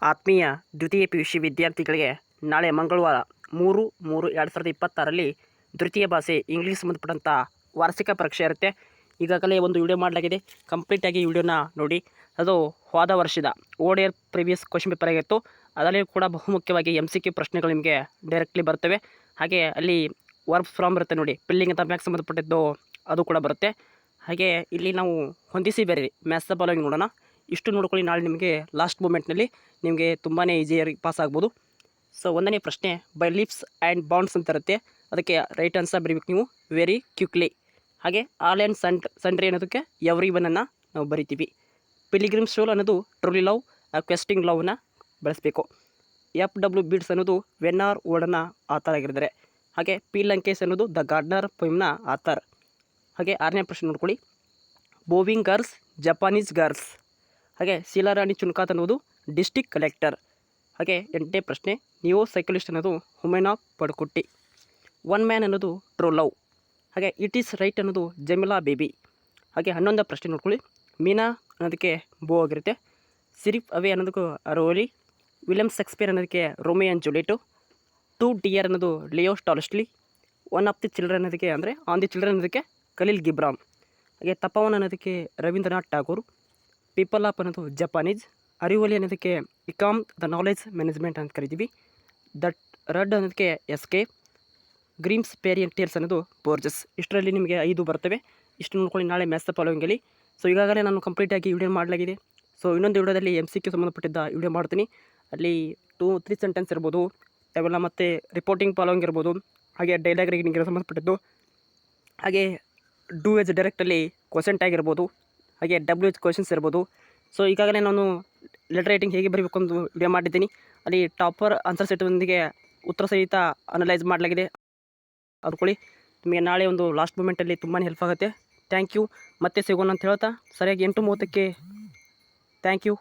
ಆತ್ಮೀಯ ದ್ವಿತೀಯ PUC ವಿದ್ಯಾರ್ಥಿಗಳಿಗೆ ನಾಳೆ ಮಂಗಳವಾರ 3/3/2026ರಲ್ಲಿ ದ್ವಿತೀಯ ಭಾಷೆ ಇಂಗ್ಲೀಷ್ ಸಂಬಂಧಪಟ್ಟಂಥ ವಾರ್ಷಿಕ ಪರೀಕ್ಷೆ ಇರುತ್ತೆ. ಈಗಾಗಲೇ ಒಂದು ವಿಡಿಯೋ ಮಾಡಲಾಗಿದೆ, ಕಂಪ್ಲೀಟಾಗಿ ವಿಡಿಯೋನ ನೋಡಿ. ಅದು ಹೋದ ವರ್ಷದ ODR ಪ್ರಿವಿಯಸ್ ಕ್ವೆಶ್ಚನ್ ಪೇಪರ್ ಆಗಿತ್ತು. ಅದರಲ್ಲಿ ಕೂಡ ಬಹುಮುಖ್ಯವಾಗಿ MCQ ಪ್ರಶ್ನೆಗಳು ನಿಮಗೆ ಡೈರೆಕ್ಟ್ಲಿ ಬರ್ತವೆ. ಹಾಗೆ ಅಲ್ಲಿ ವರ್ಕ್ ಫ್ರಾಮ್ ಇರುತ್ತೆ ನೋಡಿ, ಫಿಲ್ಲಿಂಗ್ ಅಂತ ಮ್ಯಾಥ್ಸ್ ಸಂಬಂಧಪಟ್ಟಿದ್ದು ಅದು ಕೂಡ ಬರುತ್ತೆ. ಹಾಗೆ ಇಲ್ಲಿ ನಾವು ಹೊಂದಿಸಿ ಬೇರೆ ಮ್ಯಾಥ್ಸ್ ದ ಫಾಲೋವಿಂಗ್ ನೋಡೋಣ. ಇಷ್ಟು ನೋಡ್ಕೊಳ್ಳಿ, ನಾಳೆ ನಿಮಗೆ ಲಾಸ್ಟ್ ಮೂಮೆಂಟ್ನಲ್ಲಿ ನಿಮಗೆ ತುಂಬಾ ಈಸಿಯಾಗಿ ಪಾಸ್ ಆಗ್ಬೋದು. ಸೊ ಒಂದನೇ ಪ್ರಶ್ನೆ, ಬೈ ಲೀಪ್ಸ್ ಆ್ಯಂಡ್ ಬೌಂಡ್ಸ್ ಅಂತ ಇರುತ್ತೆ. ಅದಕ್ಕೆ ರೈಟ್ ಆನ್ಸರ್ ಬರೀಬೇಕು ನೀವು ವೆರಿ ಕ್ವಿಕ್ಲಿ. ಹಾಗೆ ಆಲ್ ಆ್ಯಂಡ್ ಸಂಡ್ರಿ ಅನ್ನೋದಕ್ಕೆ ಎವ್ರಿ ಒನ್ನನ್ನು ನಾವು ಬರಿತೀವಿ. ಪಿಲಿಗ್ರಿಮ್ ಶೋಲ್ ಅನ್ನೋದು ಟ್ರೂಲಿ ಲವ್ ಕ್ವೆಸ್ಟಿಂಗ್ ಲವ್ನ ಬಳಸಬೇಕು. FW ಬೀಡ್ಸ್ ಅನ್ನೋದು ವೆನ್ ಆರ್ ವರ್ಡನ್ನ ಆಥರ್ ಆಗಿರ್ತಾರೆ. ಹಾಗೆ ಪಿ ಲಂಕೇಶ್ ಅನ್ನೋದು ದ ಗಾರ್ಡ್ನರ್ ಪೊಯ್ಮ್ನ ಆಥರ್. ಹಾಗೆ ಆರನೇ ಪ್ರಶ್ನೆ ನೋಡ್ಕೊಳ್ಳಿ, ಬೋವಿಂಗ್ ಗರ್ಲ್ಸ್ ಜಪಾನೀಸ್ ಗರ್ಲ್ಸ್. ಹಾಗೆ ಶೀಲಾರಾಣಿ ಚುನ್ಕಾತ್ ಅನ್ನೋದು ಡಿಸ್ಟಿಕ್ ಕಲೆಕ್ಟರ್. ಹಾಗೆ ಎಂಟನೇ ಪ್ರಶ್ನೆ, ನಿಯೋ ಸೈಕಲಿಸ್ಟ್ ಅನ್ನೋದು ಹುಮೇನಾ ಪಡ್ಕುಟ್ಟಿ. ಒನ್ ಮ್ಯಾನ್ ಅನ್ನೋದು ಟ್ರೂ ಲವ್. ಹಾಗೆ ಇಟ್ ಈಸ್ ರೈಟ್ ಅನ್ನೋದು ಜಮಿಲಾ ಬೇಬಿ. ಹಾಗೆ 11ನೇ ಪ್ರಶ್ನೆ ನೋಡ್ಕೊಳ್ಳಿ, ಮೀನಾ ಅನ್ನೋದಕ್ಕೆ ಬೋ ಆಗಿರುತ್ತೆ. ಸಿರಿಫ್ ಅವೇ ಅನ್ನೋದಕ್ಕೂ ಅರೋಲಿ. ವಿಲಿಯಮ್ ಶೇಕ್ಸ್ಪಿಯರ್ ಅನ್ನೋದಕ್ಕೆ ರೋಮಿಯೋ ಆ್ಯಂಡ್ ಜೂಲಿಯೆಟ್. ಟು ಡಿಯರ್ ಅನ್ನೋದು Leo Tolstoy. One of the children ಅನ್ನೋದಕ್ಕೆ ಅಂದರೆ ಆನ್ ದಿ ಚಿಲ್ಡ್ರನ್ ಅನ್ನೋದಕ್ಕೆ ಖಲೀಲ್ ಗಿಬ್ರಾನ್. ಹಾಗೆ ತಪವನ್ ಅನ್ನೋದಕ್ಕೆ ರವೀಂದ್ರನಾಥ್ ಟಾಗೋರ್. ಪೀಪಲ್ ಆಪ್ ಅನ್ನೋದು ಜಪಾನೀಸ್. ಅರಿವೋಲಿ ಅನ್ನೋದಕ್ಕೆ ಇಕಾಮ್ ದ ನಾಲೆಜ್ ಮ್ಯಾನೇಜ್ಮೆಂಟ್ ಅಂತ ಕರಿತೀವಿ. ದಟ್ ರಡ್ ಅನ್ನೋದಕ್ಕೆ SK. ಗ್ರೀಮ್ಸ್ ಫೇರಿ ಆ್ಯಂಡ್ ಟೇಲ್ಸ್ ಅನ್ನೋದು ಬೋರ್ಜಸ್. ಇಷ್ಟರಲ್ಲಿ ನಿಮಗೆ 5 ಬರ್ತವೆ. ಇಷ್ಟು ನೋಡ್ಕೊಳ್ಳಿ ನಾಳೆ ಮ್ಯಾಥ್ಸ್ ದ ಫಾಲೋವಿಂಗಲ್ಲಿ. ಸೊ ಈಗಾಗಲೇ ನಾನು ಕಂಪ್ಲೀಟಾಗಿ ವಿಡಿಯೋ ಮಾಡಲಾಗಿದೆ. ಸೊ ಇನ್ನೊಂದು ವಿಡಿಯೋದಲ್ಲಿ MCQ ಸಂಬಂಧಪಟ್ಟಿದ್ದ ವಿಡಿಯೋ ಮಾಡ್ತೀನಿ. ಅಲ್ಲಿ 2-3 ಸೆಂಟೆನ್ಸ್ ಇರ್ಬೋದು, ಅವೆಲ್ಲ ಮತ್ತು ರಿಪೋರ್ಟಿಂಗ್ ಫಾಲೋವಿಂಗ್ ಇರ್ಬೋದು, ಹಾಗೆ ಡೈಲಾಗ್ ರೀಡಿಂಗಿಗೆ ಸಂಬಂಧಪಟ್ಟಿದ್ದು, ಹಾಗೆ ಡೂ ಎಸ್ ಡೈರೆಕ್ಟಲ್ಲಿ ಕ್ವಶನ್ ಟ್ಯಾಗ್ ಇರ್ಬೋದು, ಹಾಗೆ WH ಕ್ವಶನ್ಸ್ ಇರ್ಬೋದು. ಸೊ ಈಗಾಗಲೇ ನಾನು ಲೆಟರ್ ರೈಟಿಂಗ್ ಹೇಗೆ ಬರೀಬೇಕು ಅಂತ ವಿಡಿಯೋ ಮಾಡಿದ್ದೀನಿ. ಅಲ್ಲಿ ಟಾಪರ್ ಆನ್ಸರ್ ಸೆಟ್ನೊಂದಿಗೆ ಉತ್ತರ ಸಹಿತ ಅನಲೈಸ್ ಮಾಡಲಾಗಿದೆ. ಅದ್ಕೊಳ್ಳಿ, ನಿಮಗೆ ನಾಳೆ ಒಂದು ಲಾಸ್ಟ್ ಮೂಮೆಂಟಲ್ಲಿ ತುಂಬಾ ಹೆಲ್ಪ್ ಆಗುತ್ತೆ. Thank you. ಮತ್ತೆ ಸಿಗೋಣ ಅಂತ ಹೇಳ್ತಾ ಸರಿಯಾಗಿ 8:30ಕ್ಕೆ ಥ್ಯಾಂಕ್ ಯು.